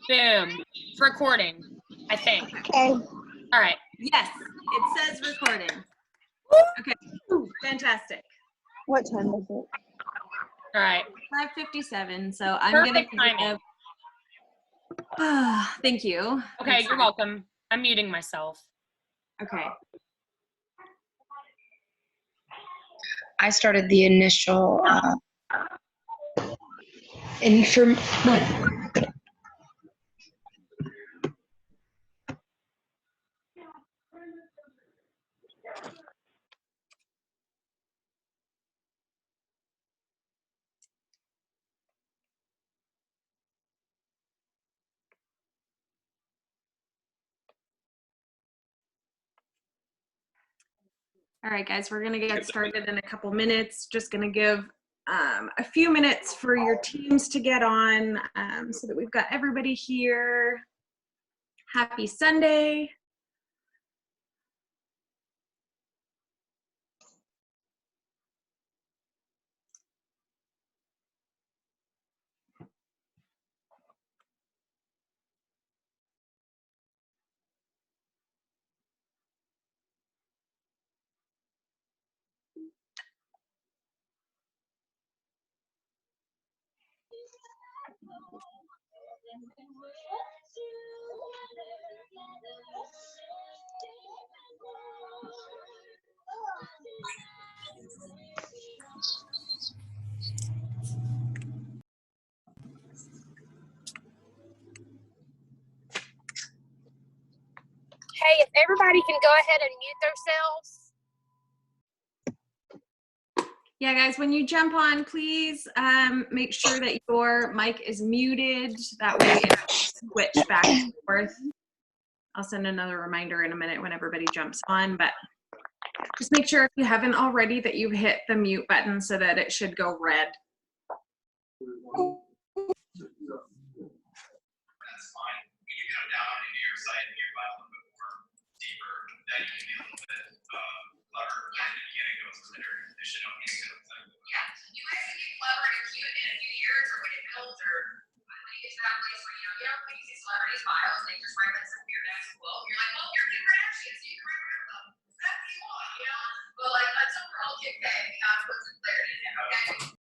Boom. It's recording, I think. Okay. All right. Yes, it says recording. Okay, fantastic. What time is it? All right. 5:57, so I'm Perfect gonna timing. Thank you. Okay, you're welcome. I'm muting myself. Okay. I started the initial All right, guys, we're gonna get started in a couple minutes. Just gonna give a few minutes for your teams to get on so that we've got everybody here. Happy Sunday. Hey, if everybody can go ahead and mute themselves. Yeah, guys, when you jump on, please make sure that your mic is muted. That way it switch back and forth. I'll send another reminder in a minute when everybody jumps on, but just make sure if you haven't already that you've hit the mute button so that it should go red. That's fine. When you come down into your site and you're a little bit more deeper, then you can be a little bit clever. And in the beginning, it goes consider additional input. Yeah, you guys can be clever and cute in a few years, or when it builds, or when you get to that place where you know when you see celebrities' bios, they just write like some weird ass quote. You're like, well, you're Kim Kardashian, so you can write whatever the heck you want, you know? But like, let's overall kick that and put some clarity in it, okay?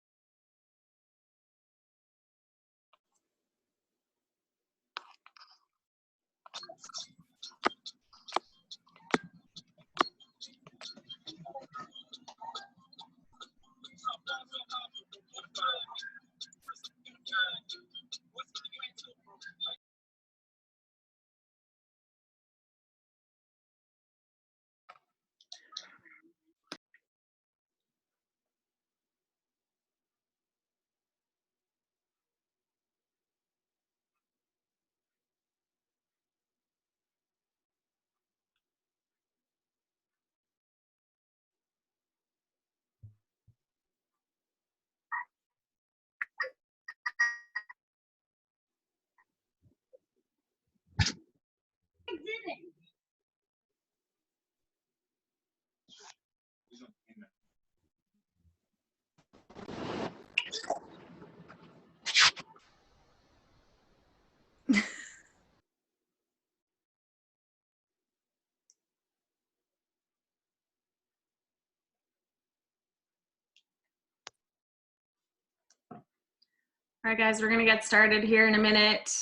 All right, guys, we're gonna get started here in a minute.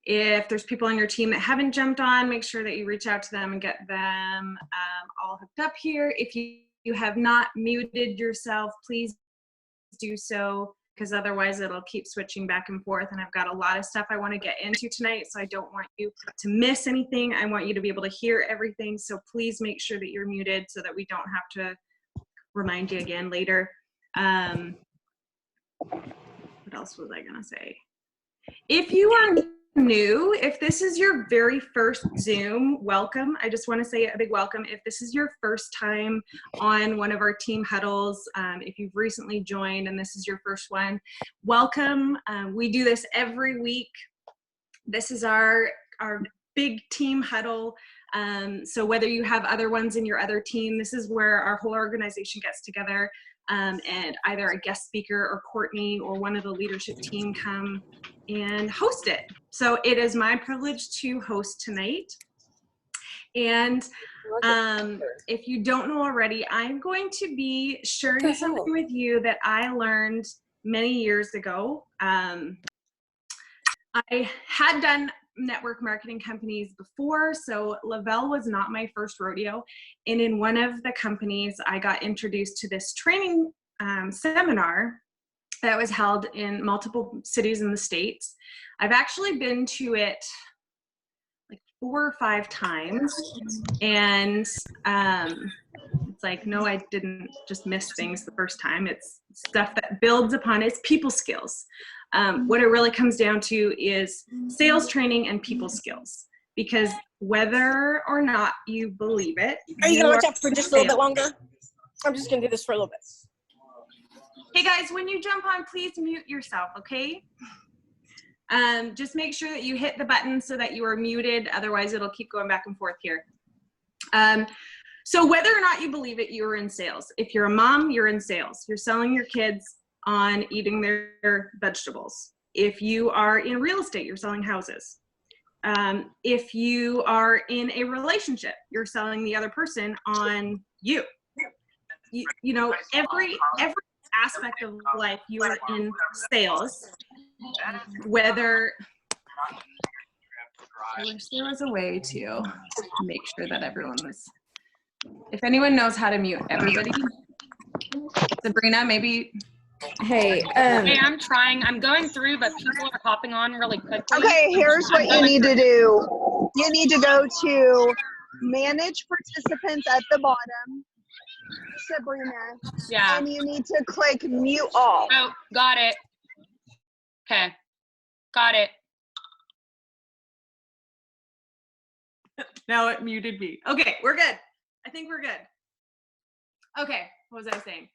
If there's people on your team that haven't jumped on, make sure that you reach out to them and get them all hooked up here. If you have not muted yourself, please do so, because otherwise it'll keep switching back and forth. And I've got a lot of stuff I want to get into tonight, so I don't want you to miss anything. I want you to be able to hear everything. So please make sure that you're muted so that we don't have to remind you again later. What else was I gonna say? If you are new, if this is your very first Zoom, welcome. I just want to say a big welcome. If this is your first time on one of our team huddles, if you've recently joined and this is your first one, welcome. We do this every week. This is our big team huddle. So whether you have other ones in your other team, this is where our whole organization gets together. and either a guest speaker or Courtney or one of the leadership team come and host it. So it is my privilege to host tonight. And if you don't know already, I'm going to be sharing something with you that I learned many years ago. I had done network marketing companies before, so Lavelle was not my first rodeo. And in one of the companies, I got introduced to this training seminar that was held in multiple cities in the States. I've actually been to it like 4 or 5 times, and it's like, no, I didn't just miss things the first time. It's stuff that builds upon its people skills. What it really comes down to is sales training and people skills, because whether or not you believe it, are you gonna watch out for just a little bit longer? I'm just gonna do this for a little bit. Hey guys, when you jump on, please mute yourself, okay? Just make sure that you hit the button so that you are muted, otherwise it'll keep going back and forth here. So whether or not you believe it, you're in sales. If you're a mom, you're in sales. You're selling your kids on eating their vegetables. If you are in real estate, you're selling houses. If you are in a relationship, you're selling the other person on you. You know, every aspect of life, you are in sales. Whether, I wish there was a way to make sure that everyone was, if anyone knows how to mute everybody. Sabrina, maybe. Hey, Hey, I'm trying. I'm going through, but people are hopping on really quickly. okay, here's what you need to do. You need to go to manage participants at the bottom, Sabrina. Yeah. And you need to click mute all. Oh, got it. Okay. Got it. Now it muted me. Okay, we're good. I think we're good. Okay, what was I saying?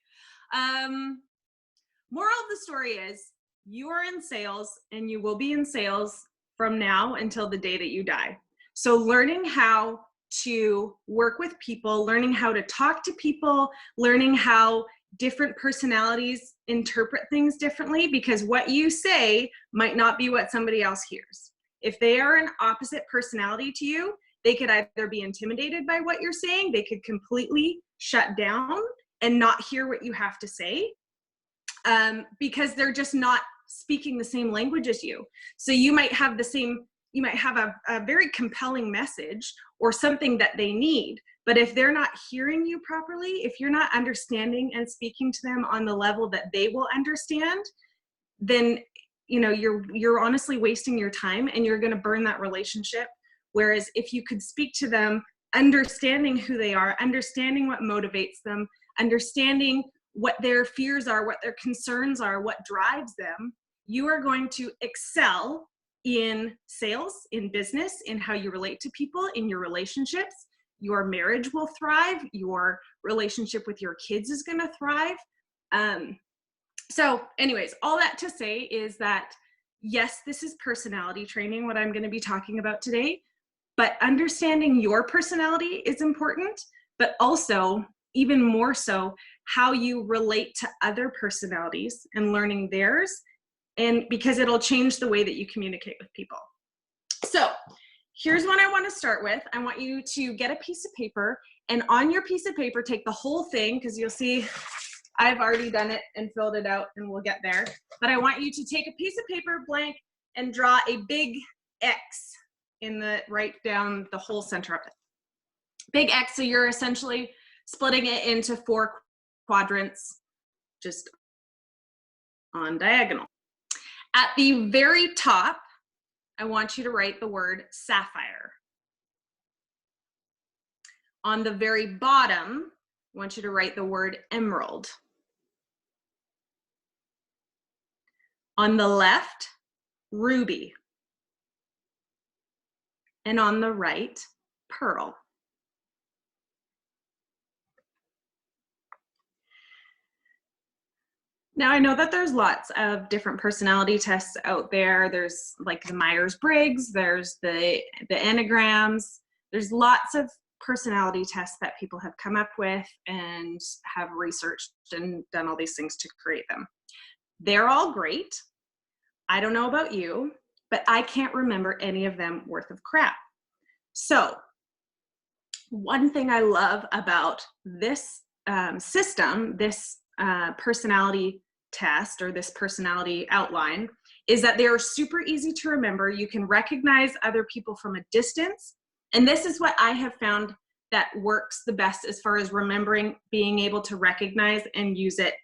Moral of the story is you are in sales and you will be in sales from now until the day that you die. So learning how to work with people, learning how to talk to people, learning how different personalities interpret things differently, because what you say might not be what somebody else hears. If they are an opposite personality to you, they could either be intimidated by what you're saying, they could completely shut down and not hear what you have to say, because they're just not speaking the same language as you. So you might have the same, you might have a very compelling message or something that they need, but if they're not hearing you properly, if you're not understanding and speaking to them on the level that they will understand, then you know you're honestly wasting your time and you're going to burn that relationship. Whereas if you could speak to them, understanding who they are, understanding what motivates them, understanding what their fears are, what their concerns are, what drives them, you are going to excel in sales, in business, in how you relate to people, in your relationships. Your marriage will thrive. Your relationship with your kids is going to thrive. So anyways, all that to say is that, yes, this is personality training, what I'm going to be talking about today, but understanding your personality is important, but also even more so how you relate to other personalities and learning theirs, and because it'll change the way that you communicate with people. So here's what I want to start with. I want you to get a piece of paper, and on your piece of paper, take the whole thing, because you'll see I've already done it and filled it out, and we'll get there. But I want you to take a piece of paper blank and draw a big X in the, right down the whole center of it. Big X, so you're essentially splitting it into 4 quadrants, just on diagonal. At the very top, I want you to write the word sapphire. On the very bottom, I want you to write the word emerald. On the left, ruby. And on the right, pearl. Now, I know that there's lots of different personality tests out there. There's like the Myers-Briggs, there's the Enneagrams. There's lots of personality tests that people have come up with and have researched and done all these things to create them. They're all great. I don't know about you, but I can't remember any of them worth of crap. So one thing I love about this system, this personality test or this personality outline, is that they are super easy to remember. You can recognize other people from a distance. And this is what I have found that works the best as far as remembering, being able to recognize and use it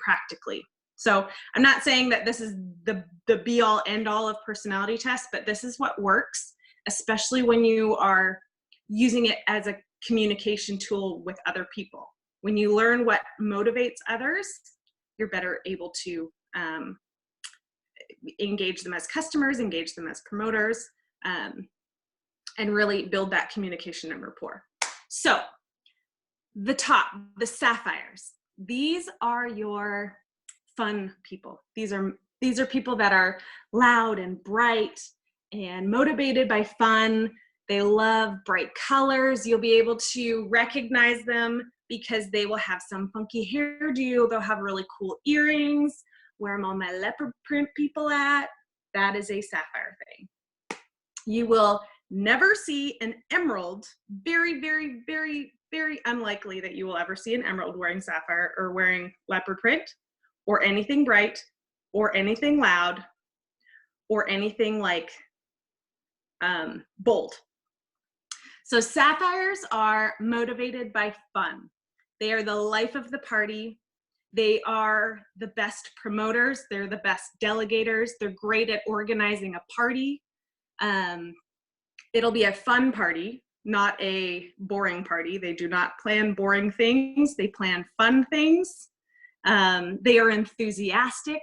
practically. So I'm not saying that this is the be all end all of personality tests, but this is what works, especially when you are using it as a communication tool with other people. When you learn what motivates others, you're better able to engage them as customers, engage them as promoters, and really build that communication and rapport. So the top, the sapphires, these are your fun people. These are people that are loud and bright and motivated by fun. They love bright colors. You'll be able to recognize them because they will have some funky hairdo. They'll have really cool earrings. Where am all my leopard print people at? That is a sapphire thing. You will never see an emerald. Very, very, very, very unlikely that you will ever see an emerald wearing sapphire or wearing leopard print or anything bright or anything loud or anything like bold. So sapphires are motivated by fun. They are the life of the party. They are the best promoters. They're the best delegators. They're great at organizing a party. It'll be a fun party, not a boring party. They do not plan boring things. They plan fun things. They are enthusiastic.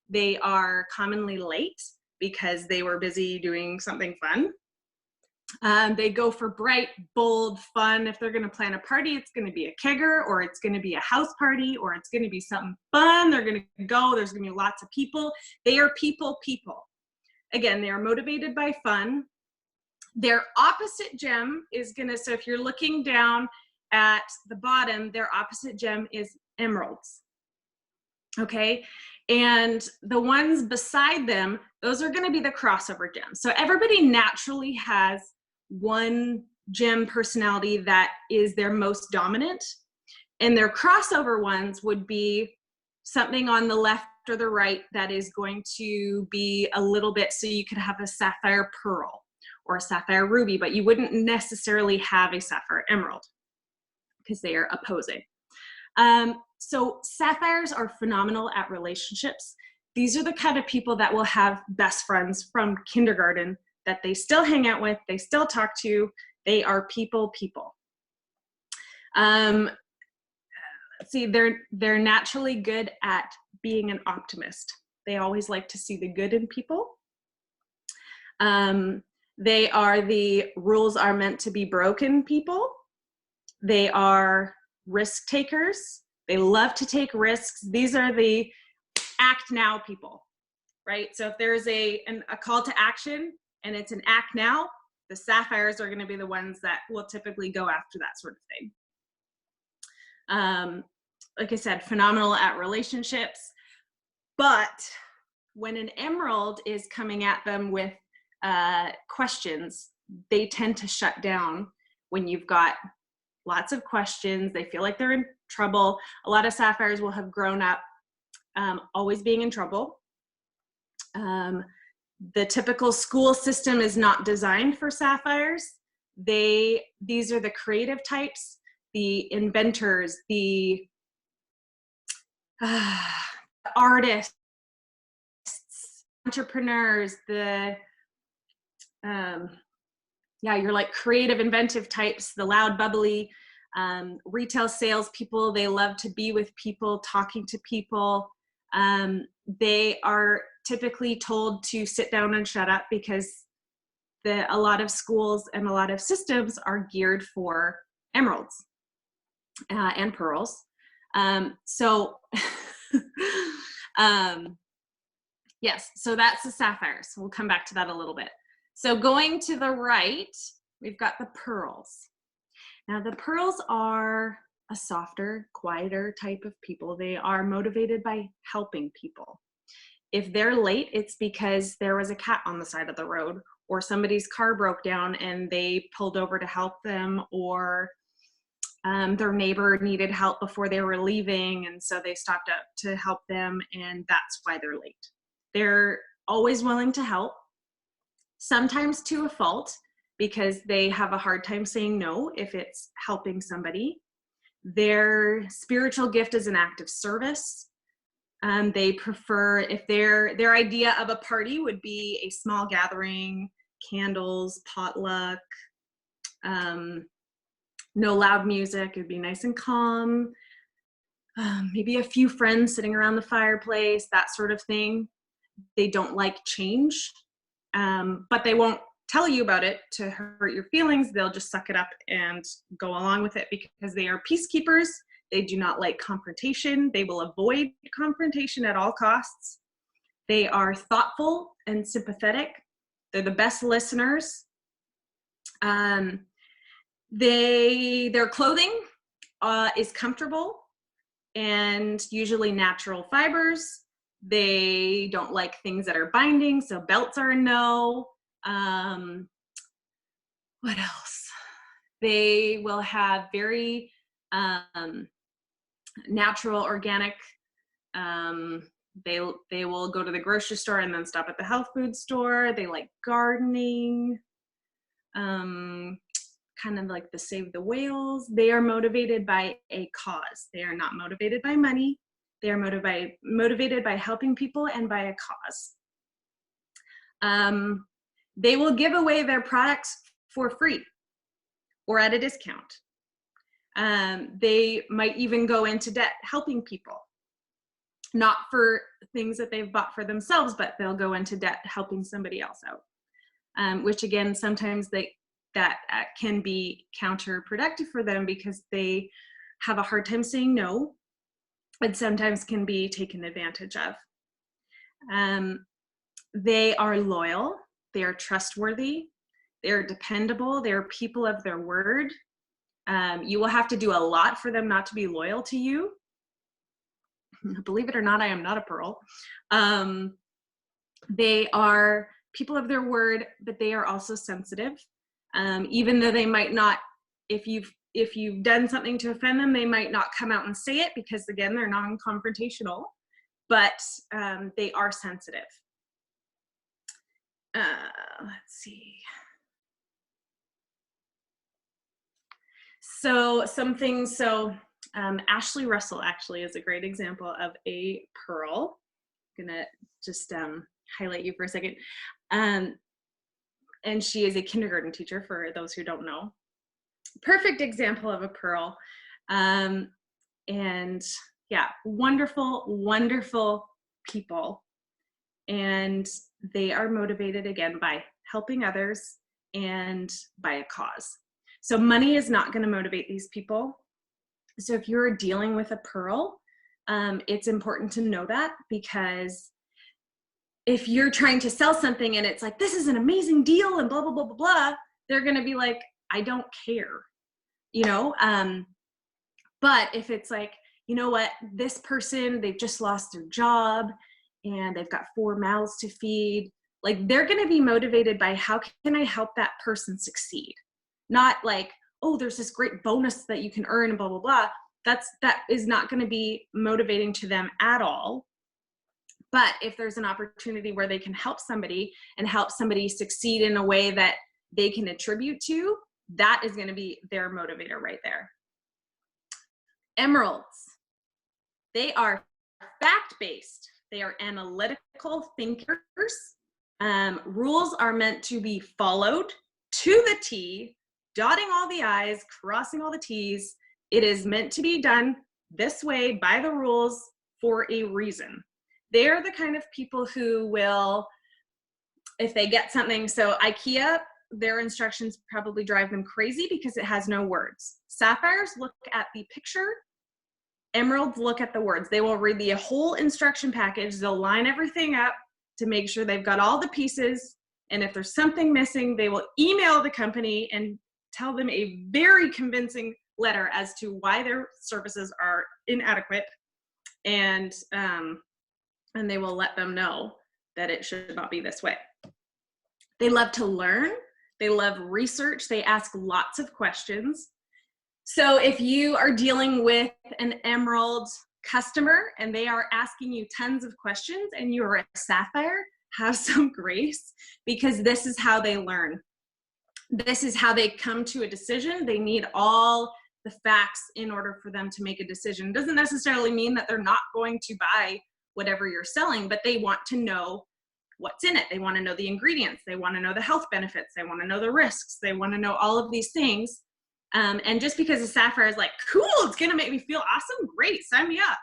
They are commonly late because they were busy doing something fun. They go for bright, bold, fun. If they're going to plan a party, it's going to be a kegger, or it's going to be a house party, or it's going to be something fun. They're going to go. There's going to be lots of people. They are people. Again, they are motivated by fun. Their opposite gem is going to, so if you're looking down at the bottom, their opposite gem is emeralds. Okay. And the ones beside them, those are going to be the crossover gems. So everybody naturally has one gem personality that is their most dominant, and their crossover ones would be something on the left or the right that is going to be a little bit, so you could have a sapphire pearl or a sapphire ruby, but you wouldn't necessarily have a sapphire emerald because they are opposing. So sapphires are phenomenal at relationships. These are the kind of people that will have best friends from kindergarten that they still hang out with, they still talk to. They are people. See, they're naturally good at being an optimist. They always like to see the good in people. They are the rules are meant to be broken people. They are risk takers. They love to take risks. These are the act now people, right? So if there's a call to action and it's an act now, the sapphires are going to be the ones that will typically go after that sort of thing. Like I said, phenomenal at relationships. But when an emerald is coming at them with questions, they tend to shut down when you've got lots of questions. They feel like they're in trouble. A lot of sapphires will have grown up always being in trouble. The typical school system is not designed for sapphires. These are the creative types, the inventors, the artists, entrepreneurs, you're like creative, inventive types, the loud, bubbly, retail salespeople. They love to be with people, talking to people. They are typically told to sit down and shut up because a lot of schools and a lot of systems are geared for emeralds and pearls. Yes, so that's the sapphires. We'll come back to that a little bit. So going to the right, we've got the pearls. Now the pearls are a softer, quieter type of people. They are motivated by helping people. If they're late, it's because there was a cat on the side of the road, or somebody's car broke down and they pulled over to help them, or their neighbor needed help before they were leaving, and so they stopped up to help them, and that's why they're late. They're always willing to help, sometimes to a fault, because they have a hard time saying no if it's helping somebody. Their spiritual gift is an act of service. They prefer, if their idea of a party would be a small gathering, candles, potluck, no loud music, it'd be nice and calm, maybe a few friends sitting around the fireplace, that sort of thing. They don't like change, but they won't tell you about it to hurt your feelings. They'll just suck it up and go along with it because they are peacekeepers. They do not like confrontation. They will avoid confrontation at all costs. They are thoughtful and sympathetic. They're the best listeners. Their clothing is comfortable and usually natural fibers. They don't like things that are binding, so belts are a no. What else? They will have very natural, organic. They will go to the grocery store and then stop at the health food store. They like gardening, kind of like the Save the Whales. They are motivated by a cause. They are not motivated by money. They are motivated by helping people and by a cause. They will give away their products for free or at a discount. They might even go into debt helping people, not for things that they've bought for themselves, but they'll go into debt helping somebody else out, which again, sometimes that can be counterproductive for them because they have a hard time saying no, and sometimes can be taken advantage of. They are loyal, they are trustworthy, they are dependable, they are people of their word. You will have to do a lot for them not to be loyal to you. Believe it or not, I am not a pearl. They are people of their word, but they are also sensitive. Even though they might not, if you've done something to offend them, they might not come out and say it because again, they're non-confrontational, but they are sensitive. Let's see. So some things, Ashley Russell actually is a great example of a pearl. I'm gonna just highlight you for a second. And she is a kindergarten teacher for those who don't know. Perfect example of a pearl. And yeah, wonderful, wonderful people. And they are motivated again by helping others and by a cause. So money is not going to motivate these people. So if you're dealing with a pearl, it's important to know that, because if you're trying to sell something and it's like, this is an amazing deal and blah, blah, blah, blah, blah, they're going to be like, I don't care, you know? But if it's like, you know what, this person, they've just lost their job and they've got 4 mouths to feed, like they're going to be motivated by how can I help that person succeed? Not like, oh, there's this great bonus that you can earn and blah, blah, blah. That is not going to be motivating to them at all. But if there's an opportunity where they can help somebody and help somebody succeed in a way that they can attribute to, that is going to be their motivator right there. Emeralds. They are fact-based. They are analytical thinkers. Rules are meant to be followed to the T, dotting all the I's, crossing all the T's. It is meant to be done this way by the rules for a reason. They're the kind of people who will, if they get something, so IKEA, their instructions probably drive them crazy because it has no words. Sapphires look at the picture. Emeralds look at the words. They will read the whole instruction package. They'll line everything up to make sure they've got all the pieces. And if there's something missing, they will email the company and tell them a very convincing letter as to why their services are inadequate, and they will let them know that it should not be this way. They love to learn. They love research. They ask lots of questions. So if you are dealing with an Emerald customer and they are asking you tons of questions and you're a Sapphire, have some grace, because this is how they learn. This is how they come to a decision. They need all the facts in order for them to make a decision. It doesn't necessarily mean that they're not going to buy whatever you're selling, but they want to know what's in it. They want to know the ingredients. They want to know the health benefits. They want to know the risks. They want to know all of these things. And just because a Sapphire is like, cool, it's going to make me feel awesome, great, sign me up.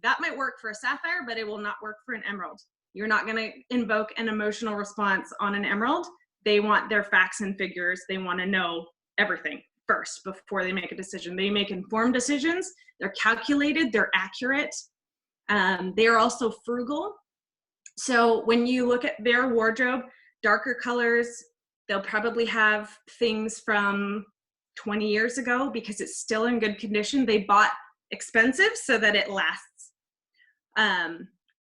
That might work for a Sapphire, but it will not work for an Emerald. You're not going to invoke an emotional response on an Emerald. They want their facts and figures. They want to know everything first before they make a decision. They make informed decisions. They're calculated. They're accurate. They are also frugal. So when you look at their wardrobe, darker colors, they'll probably have things from 20 years ago because it's still in good condition. They bought expensive so that it lasts.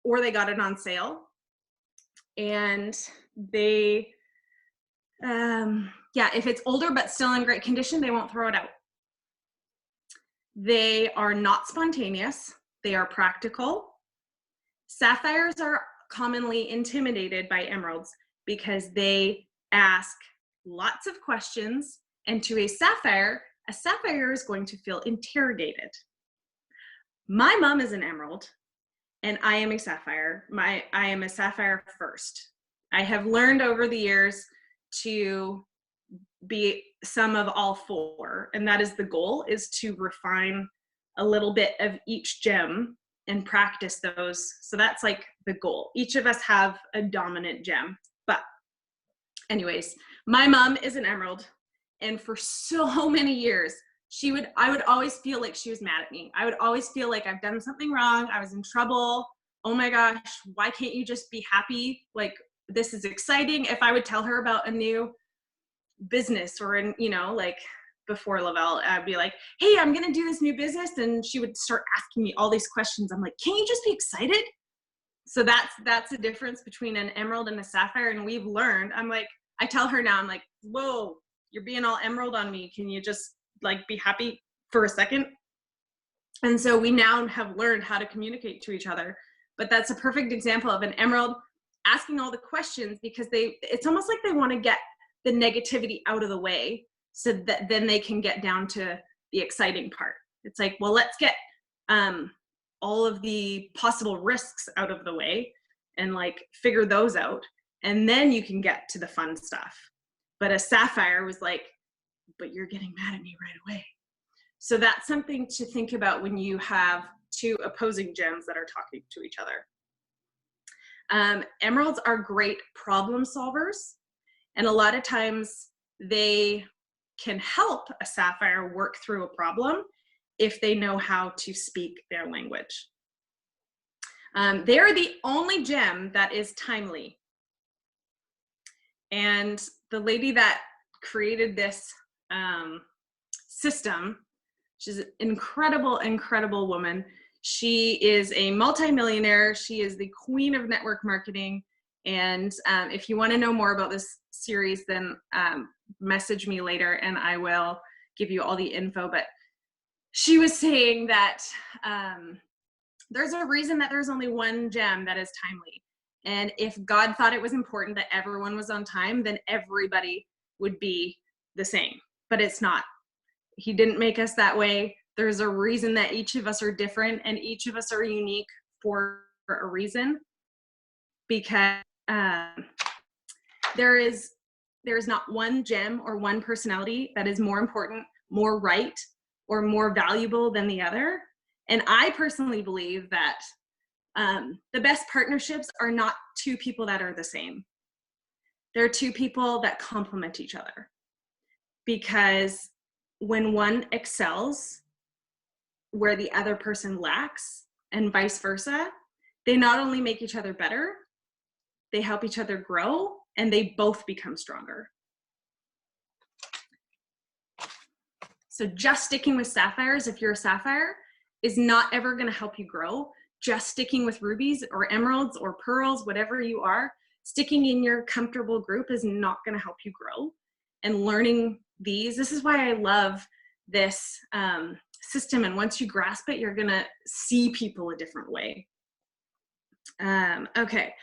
Or they got it on sale. And they, if it's older but still in great condition, they won't throw it out. They are not spontaneous. They are practical. Sapphires are commonly intimidated by Emeralds because they ask lots of questions, and to a Sapphire is going to feel interrogated. My mom is an Emerald, and I am a Sapphire. I am a Sapphire first. I have learned over the years to be some of all four, and that is the goal, is to refine a little bit of each gem and practice those. So that's like the goal. Each of us have a dominant gem. But anyways, my mom is an Emerald, and for so many years, I would always feel like she was mad at me. I would always feel like I've done something wrong. I was in trouble. Oh my gosh, why can't you just be happy? Like, this is exciting. If I would tell her about a new business or like before Lavelle, I'd be like, hey, I'm going to do this new business. And she would start asking me all these questions. I'm like, can't you just be excited? So that's the difference between an Emerald and a Sapphire. And we've learned, I tell her now, I'm like, whoa, you're being all Emerald on me. Can you just like be happy for a second? And so we now have learned how to communicate to each other. But that's a perfect example of an Emerald asking all the questions because it's almost like they want to get the negativity out of the way so that then they can get down to the exciting part. It's like, well, let's get all of the possible risks out of the way and like figure those out. And then you can get to the fun stuff. But a Sapphire was like, but you're getting mad at me right away. So that's something to think about when you have two opposing gems that are talking to each other. Emeralds are great problem solvers. And a lot of times they can help a Sapphire work through a problem if they know how to speak their language. They're the only gem that is timely. And the lady that created this system, she's an incredible, incredible woman. She is a multimillionaire. She is the queen of network marketing. And if you want to know more about this series, then message me later and I will give you all the info. But she was saying that there's a reason that there's only one gem that is timely. And if God thought it was important that everyone was on time, then everybody would be the same. But it's not. He didn't make us that way. There's a reason that each of us are different and each of us are unique for a reason. Because there is not one gem or one personality that is more important, more right, or more valuable than the other. And I personally believe that the best partnerships are not two people that are the same. They're two people that complement each other. Because when one excels where the other person lacks, and vice versa, they not only make each other better, they help each other grow, and they both become stronger. So just sticking with sapphires, if you're a sapphire, is not ever going to help you grow. Just sticking with rubies or emeralds or pearls, whatever you are, sticking in your comfortable group is not going to help you grow. And learning these, this is why I love this system. And once you grasp it, you're going to see people a different way. Okay,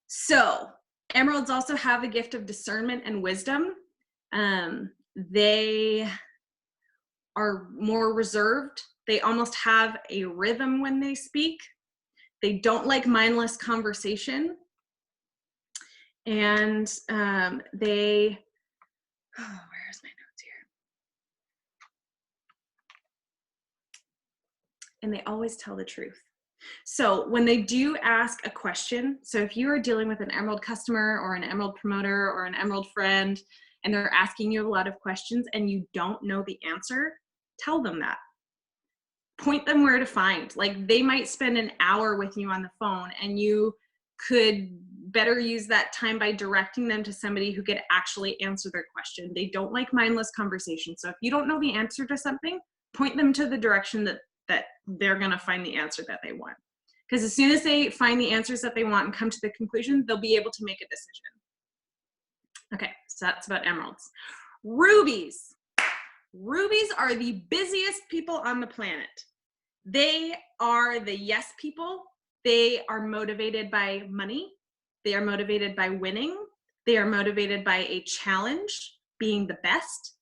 so emeralds also have the gift of discernment and wisdom. They are more reserved. They almost have a rhythm when they speak. They don't like mindless conversation. And they, oh, where's my notes here? And they always tell the truth. So when they do ask a question, so if you are dealing with an Emerald customer or an Emerald promoter or an Emerald friend, and they're asking you a lot of questions and you don't know the answer, tell them that. Point them where to find. Like, they might spend an hour with you on the phone, and you could better use that time by directing them to somebody who could actually answer their question. They don't like mindless conversation. So if you don't know the answer to something, point them to the direction that they're going to find the answer that they want. Because as soon as they find the answers that they want and come to the conclusion, they'll be able to make a decision. Okay, so that's about emeralds. Rubies. Rubies are the busiest people on the planet. They are the yes people. They are motivated by money. They are motivated by winning. They are motivated by a challenge, being the best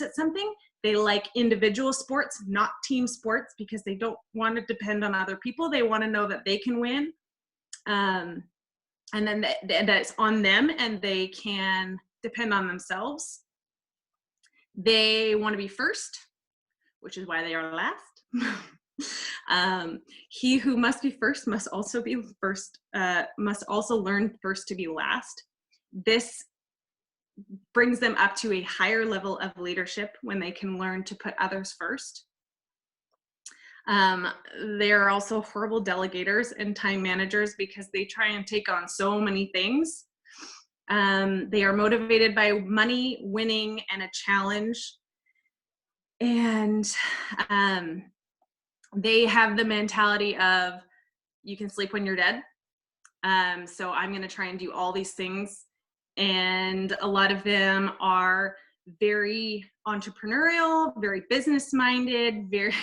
at something. They like individual sports, not team sports, because they don't want to depend on other people. They want to know that they can win. And then that it's on them, and they can depend on themselves. They want to be first, which is why they are last. He who must be first must also be first, must also learn first to be last. This brings them up to a higher level of leadership when they can learn to put others first. They're also horrible delegators and time managers because they try and take on so many things. They are motivated by money, winning, and a challenge. And they have the mentality of, you can sleep when you're dead. So I'm going to try and do all these things. And a lot of them are very entrepreneurial, very business-minded, very...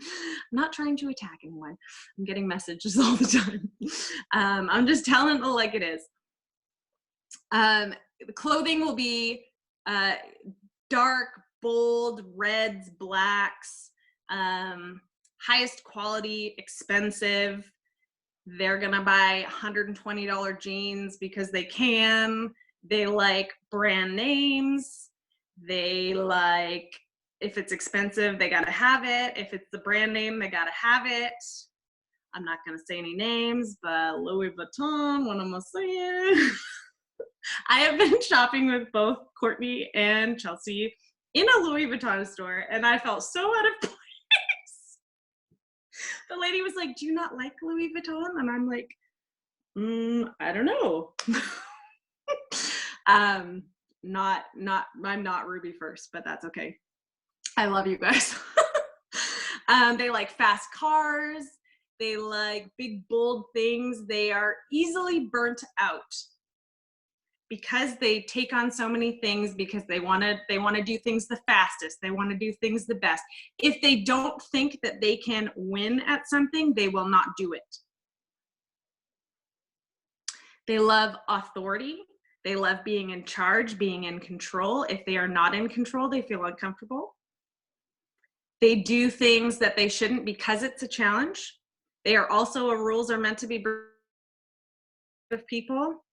I'm not trying to attack anyone. I'm getting messages all the time. I'm just telling it like it is. The clothing will be dark, bold, reds, blacks, highest quality, expensive. They're gonna buy $120 jeans because they can. They like brand names. They like, if it's expensive, they gotta have it. If it's the brand name, they gotta have it. I'm not gonna say any names, but Louis Vuitton, what am I saying? I have been shopping with both Courtney and Chelsea in a Louis Vuitton store, and I felt so out of place. The lady was like, do you not like Louis Vuitton? And I'm like, I don't know. I'm not Ruby first, but that's okay. I love you guys. They like fast cars. They like big, bold things. They are easily burnt out because they take on so many things, because they want to do things the fastest. They want to do things the best. If they don't think that they can win at something, they will not do it. They love authority. They love being in charge, being in control. If they are not in control, they feel uncomfortable. They do things that they shouldn't because it's a challenge. They are also, rules are meant to be of people.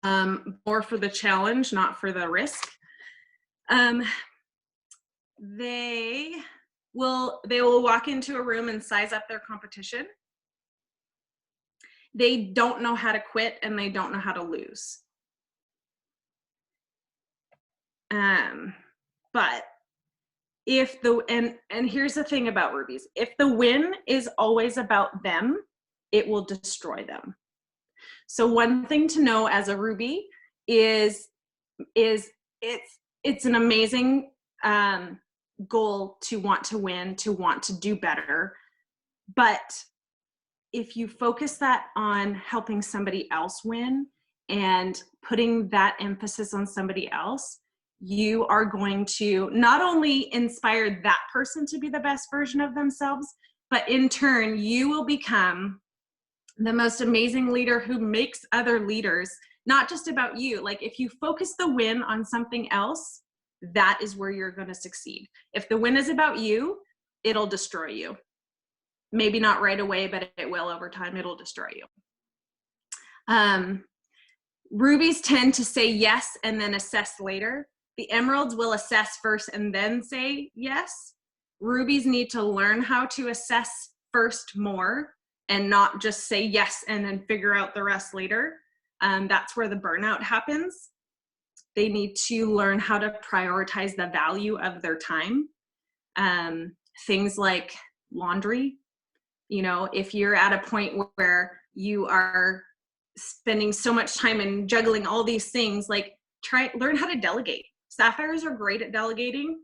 More for the challenge, not for the risk. They will walk into a room and size up their competition. They don't know how to quit, and they don't know how to lose. But if and here's the thing about rubies, if the win is always about them, it will destroy them. So one thing to know as a ruby is it's an amazing goal to want to win, to want to do better. But if you focus that on helping somebody else win and putting that emphasis on somebody else, you are going to not only inspire that person to be the best version of themselves, but in turn, you will become the most amazing leader who makes other leaders, not just about you. Like if you focus the win on something else, that is where you're going to succeed. If the win is about you, it'll destroy you. Maybe not right away, but it will over time. It'll destroy you. Rubies tend to say yes and then assess later. The emeralds will assess first and then say yes. Rubies need to learn how to assess first more and not just say yes and then figure out the rest later. That's where the burnout happens. They need to learn how to prioritize the value of their time. Things like laundry. You know, if you're at a point where you are spending so much time and juggling all these things, like learn how to delegate. Sapphires are great at delegating.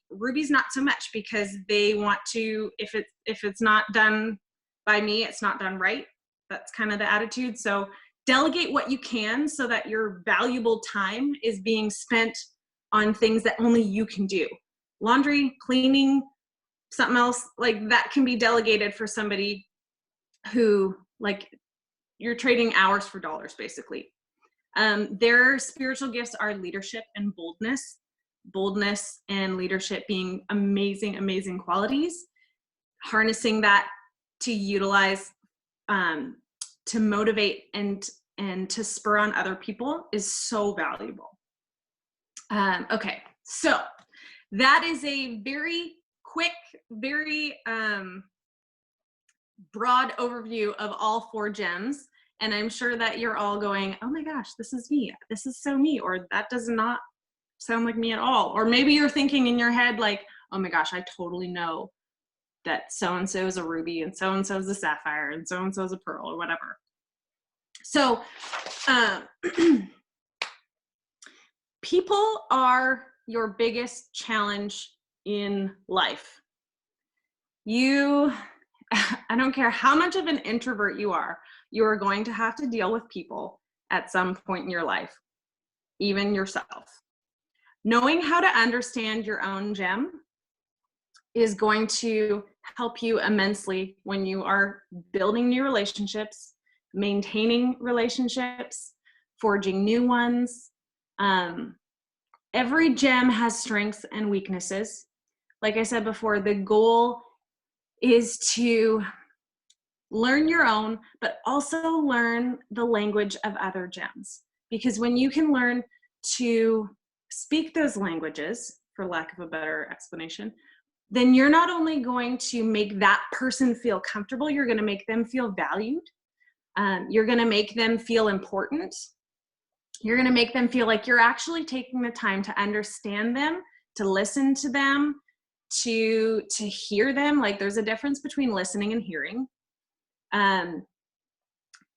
Rubies not so much, because they want to, if it's not done by me, it's not done right. That's kind of the attitude. So delegate what you can so that your valuable time is being spent on things that only you can do. Laundry, cleaning, something else like that can be delegated for somebody who, like, you're trading hours for dollars, basically. Their spiritual gifts are leadership and boldness. Boldness and leadership being amazing, amazing qualities. Harnessing that to utilize, to motivate and to spur on other people is so valuable. Okay, so that is a very quick, very broad overview of all 4 gems. And I'm sure that you're all going, oh my gosh, this is me. This is so me. Or that does not sound like me at all. Or maybe you're thinking in your head like, oh my gosh, I totally know that so-and-so is a ruby and so-and-so is a sapphire and so-and-so is a pearl or whatever. So people are your biggest challenge in life. I don't care how much of an introvert you are going to have to deal with people at some point in your life, even yourself. Knowing how to understand your own gem is going to help you immensely when you are building new relationships, maintaining relationships, forging new ones. Every gem has strengths and weaknesses. Like I said before, the goal is to learn your own, but also learn the language of other gems. Because when you can learn to speak those languages, for lack of a better explanation, then you're not only going to make that person feel comfortable, you're going to make them feel valued. You're going to make them feel important. You're going to make them feel like you're actually taking the time to understand them, to listen to them, to hear them. Like, there's a difference between listening and hearing.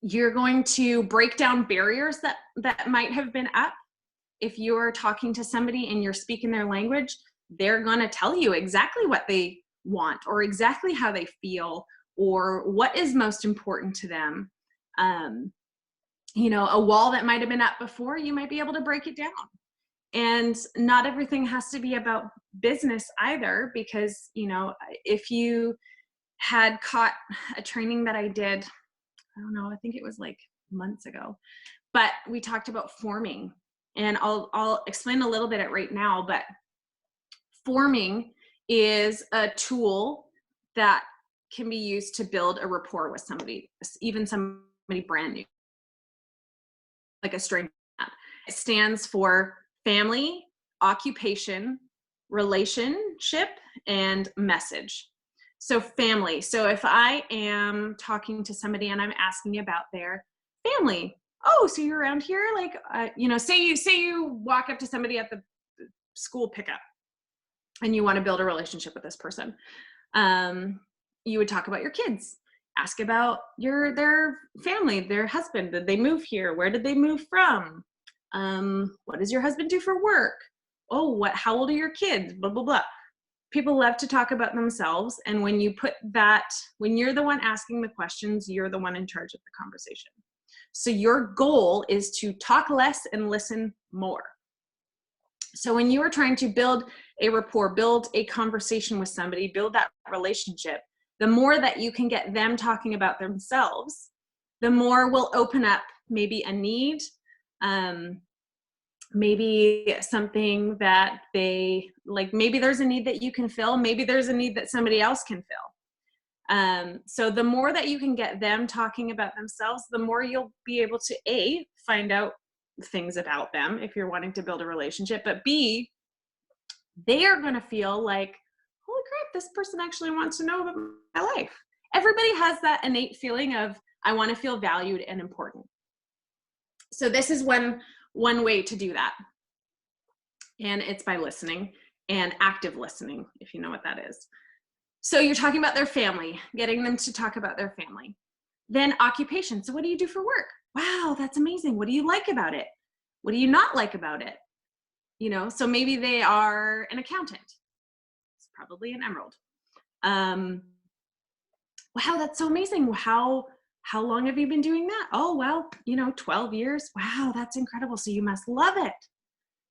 You're going to break down barriers that might have been up. If you're talking to somebody and you're speaking their language, they're going to tell you exactly what they want or exactly how they feel or what is most important to them. You know, a wall that might have been up before, you might be able to break it down. And not everything has to be about business either, because, you know, if you had caught a training that I did, I don't know, I think it was like months ago, but we talked about forming, and I'll explain a little bit right now, but forming is a tool that can be used to build a rapport with somebody, even somebody brand new, like a stranger. It stands for family, occupation, relationship, and message. So family. So if I am talking to somebody and I'm asking about their family, oh, so you're around here? Like, you know, say you walk up to somebody at the school pickup and you want to build a relationship with this person. You would talk about your kids, ask about their family, their husband. Did they move here? Where did they move from? What does your husband do for work? Oh, how old are your kids? Blah, blah, blah. people love to talk about themselves. And when you put that, when you're the one asking the questions, you're the one in charge of the conversation. So your goal is to talk less and listen more. So when you are trying to build a rapport, build a conversation with somebody, build that relationship, the more that you can get them talking about themselves, the more will open up maybe a need, maybe something that they, like maybe there's a need that you can fill, maybe there's a need that somebody else can fill. So the more that you can get them talking about themselves, the more you'll be able to A, find out things about them if you're wanting to build a relationship, but B, they are going to feel like, holy crap, this person actually wants to know about my life. Everybody has that innate feeling of, I want to feel valued and important. So this is one way to do that. And it's by listening and active listening, if you know what that is. So you're talking about their family, getting them to talk about their family. Then occupation. So what do you do for work? Wow, that's amazing. What do you like about it? What do you not like about it? You know, so maybe they are an accountant. It's probably an emerald. Wow, that's so amazing. How long have you been doing that? Oh, well, 12 years. Wow, that's incredible. So you must love it.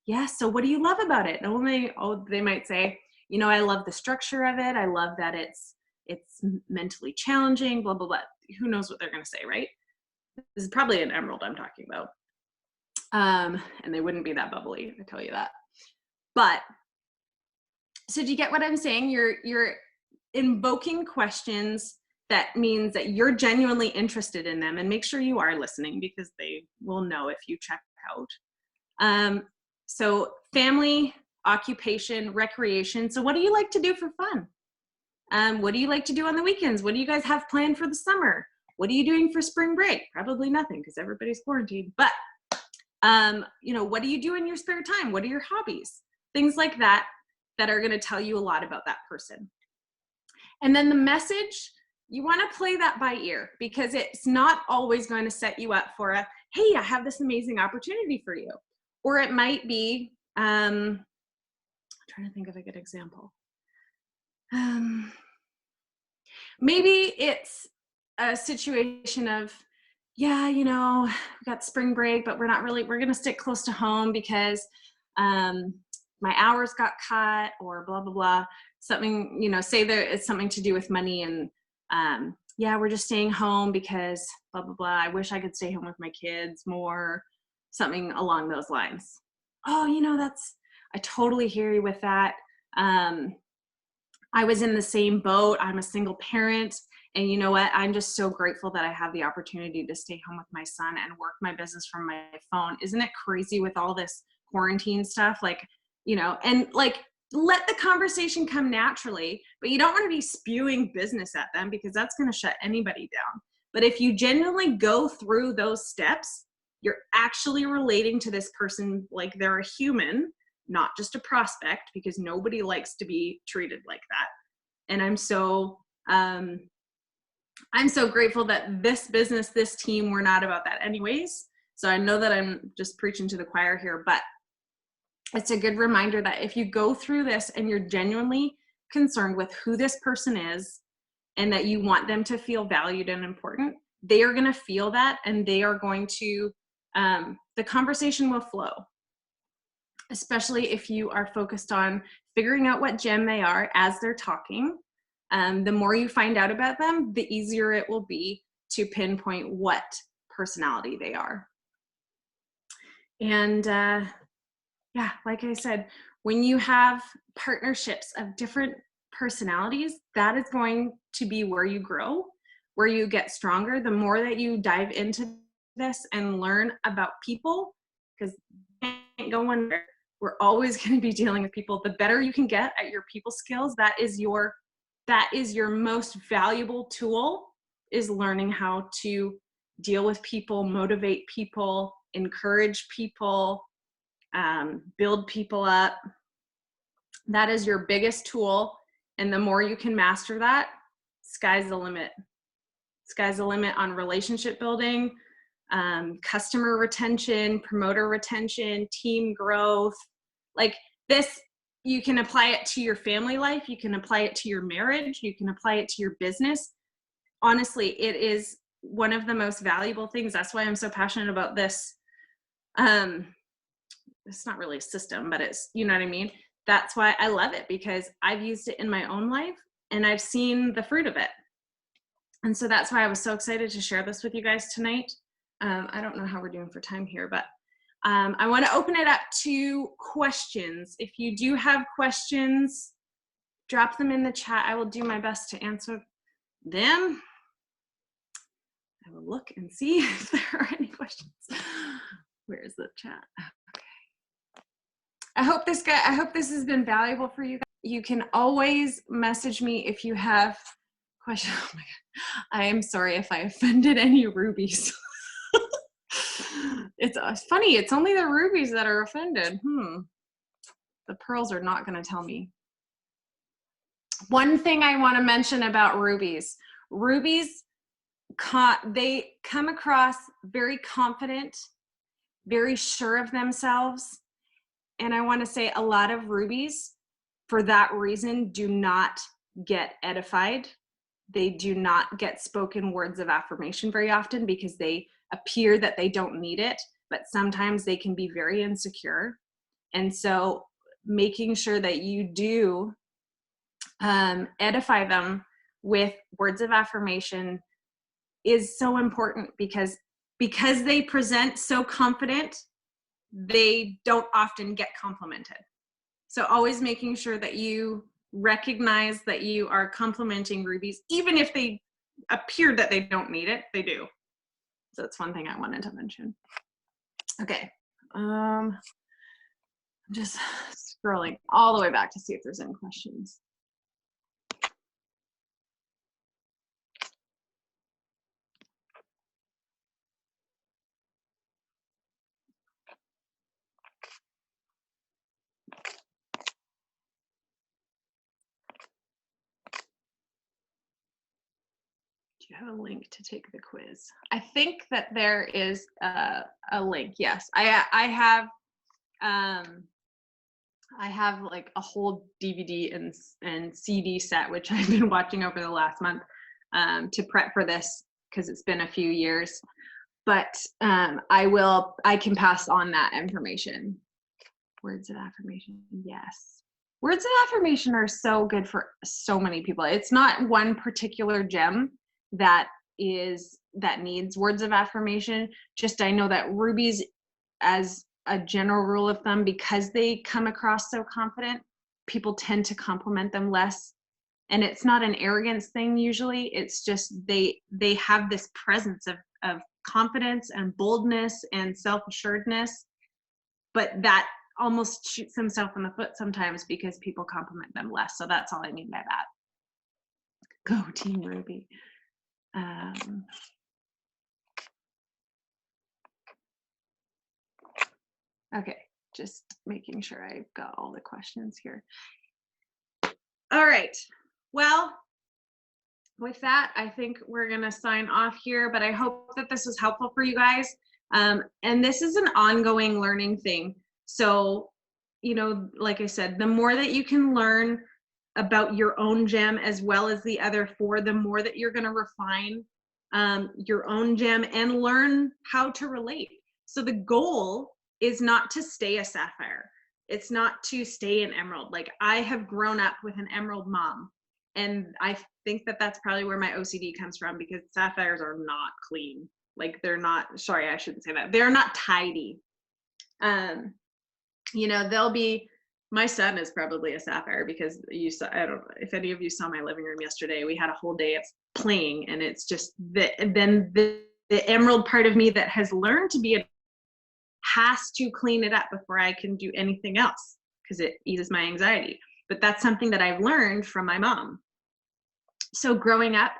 Yes. So what do you love about it? And they might say, I love the structure of it. I love that it's mentally challenging, blah, blah, blah. Who knows what they're going to say, right? This is probably an emerald I'm talking about. And they wouldn't be that bubbly, I tell you that. But, so do you get what I'm saying? You're invoking questions. That means that you're genuinely interested in them, and make sure you are listening because they will know if you check out. So family, occupation, recreation. So what do you like to do for fun? What do you like to do on the weekends? What do you guys have planned for the summer? What are you doing for spring break? Probably nothing because everybody's quarantined, but what do you do in your spare time? What are your hobbies? Things like that are going to tell you a lot about that person. And then the message, you want to play that by ear because it's not always going to set you up for a, hey, I have this amazing opportunity for you. Or it might be, I'm trying to think of a good example. Maybe it's a situation of, yeah, we got spring break, but we're going to stick close to home because my hours got cut or blah, blah, blah. Something, say there it's something to do with money and yeah, we're just staying home because blah, blah, blah. I wish I could stay home with my kids more, something along those lines. Oh, I totally hear you with that. I was in the same boat. I'm a single parent. And you know what? I'm just so grateful that I have the opportunity to stay home with my son and work my business from my phone. Isn't it crazy with all this quarantine stuff? And let the conversation come naturally, but you don't want to be spewing business at them because that's going to shut anybody down. But if you genuinely go through those steps, you're actually relating to this person like they're a human, not just a prospect, because nobody likes to be treated like that. And I'm so grateful that this business, this team, we're not about that anyways. So I know that I'm just preaching to the choir here, but it's a good reminder that if you go through this and you're genuinely concerned with who this person is and that you want them to feel valued and important, they are going to feel that and they are going to, the conversation will flow, especially if you are focused on figuring out what gem they are as they're talking. The more you find out about them, the easier it will be to pinpoint what personality they are. And yeah, like I said, when you have partnerships of different personalities, that is going to be where you grow, where you get stronger. The more that you dive into this and learn about people, because you can't go anywhere. We're always going to be dealing with people. The better you can get at your people skills, that is your most valuable tool, is learning how to deal with people, motivate people, encourage people, build people up. That is your biggest tool. And the more you can master that, sky's the limit. Sky's the limit on relationship building, customer retention, promoter retention, team growth. Like this you can apply it to your family life. You can apply it to your marriage. You can apply it to your business. Honestly, it is one of the most valuable things. That's why I'm so passionate about this. It's not really a system, but it's, you know what I mean? That's why I love it, because I've used it in my own life and I've seen the fruit of it. And so that's why I was so excited to share this with you guys tonight. I don't know how we're doing for time here, but I want to open it up to questions. If you do have questions, drop them in the chat. I will do my best to answer them. I will look and see if there are any questions. Where is the chat? Okay. I hope this has been valuable for you guys. You can always message me if you have questions. Oh my God. I am sorry if I offended any rubies. It's funny, it's only the rubies that are offended. The pearls are not going to tell me. One thing I want to mention about rubies. Rubies, they come across very confident, very sure of themselves. And I want to say a lot of rubies, for that reason, do not get edified. They do not get spoken words of affirmation very often because they appear that they don't need it, but sometimes they can be very insecure. And so making sure that you do edify them with words of affirmation is so important, because they present so confident, they don't often get complimented. So always making sure that you recognize that you are complimenting rubies, even if they appear that they don't need it, they do. So that's one thing I wanted to mention. Okay, I'm just scrolling all the way back to see if there's any questions. Do you have a link to take the quiz? I think that there is a link. Yes, I have like a whole DVD and CD set, which I've been watching over the last month to prep for this, because it's been a few years. But I can pass on that information. Words of affirmation, yes. Words of affirmation are so good for so many people. It's not one particular gem that needs words of affirmation. Just I know that rubies, as a general rule of thumb, because they come across so confident, people tend to compliment them less. And it's not an arrogance thing usually. It's just they have this presence of confidence and boldness and self-assuredness, but that almost shoots themselves in the foot sometimes because people compliment them less. So that's all I mean by that. Go Team Ruby. Okay, just making sure I've got all the questions here. All right, well, with that, I think we're gonna sign off here, but I hope that this was helpful for you guys. And this is an ongoing learning thing. So, you know, like I said, the more that you can learn about your own gem as well as the other four, the more that you're gonna refine your own gem and learn how to relate. So the goal is not to stay a sapphire. It's not to stay an emerald. Like, I have grown up with an emerald mom, and I think that that's probably where my OCD comes from, because sapphires are not clean. Like, they're not, sorry, I shouldn't say that. They're not tidy. You know, they'll be, my son is probably a sapphire, because you saw, I don't know if any of you saw my living room yesterday, we had a whole day of playing, and it's just the emerald part of me that has learned to be a has to clean it up before I can do anything else, because it eases my anxiety. But that's something that I've learned from my mom. So growing up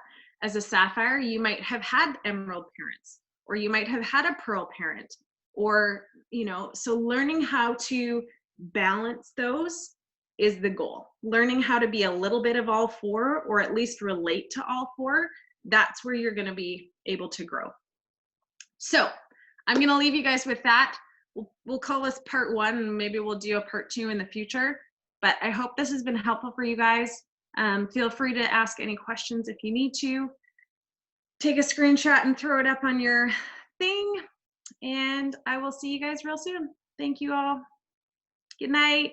as a sapphire, you might have had emerald parents, or you might have had a pearl parent, or, you know, so learning how to balance those is the goal. Learning how to be a little bit of all four, or at least relate to all four, that's where you're going to be able to grow. So I'm going to leave you guys with that. We'll call this part one, and maybe we'll do a part two in the future. But I hope this has been helpful for you guys. Feel free to ask any questions if you need to. Take a screenshot and throw it up on your thing. And I will see you guys real soon. Thank you all. Good night.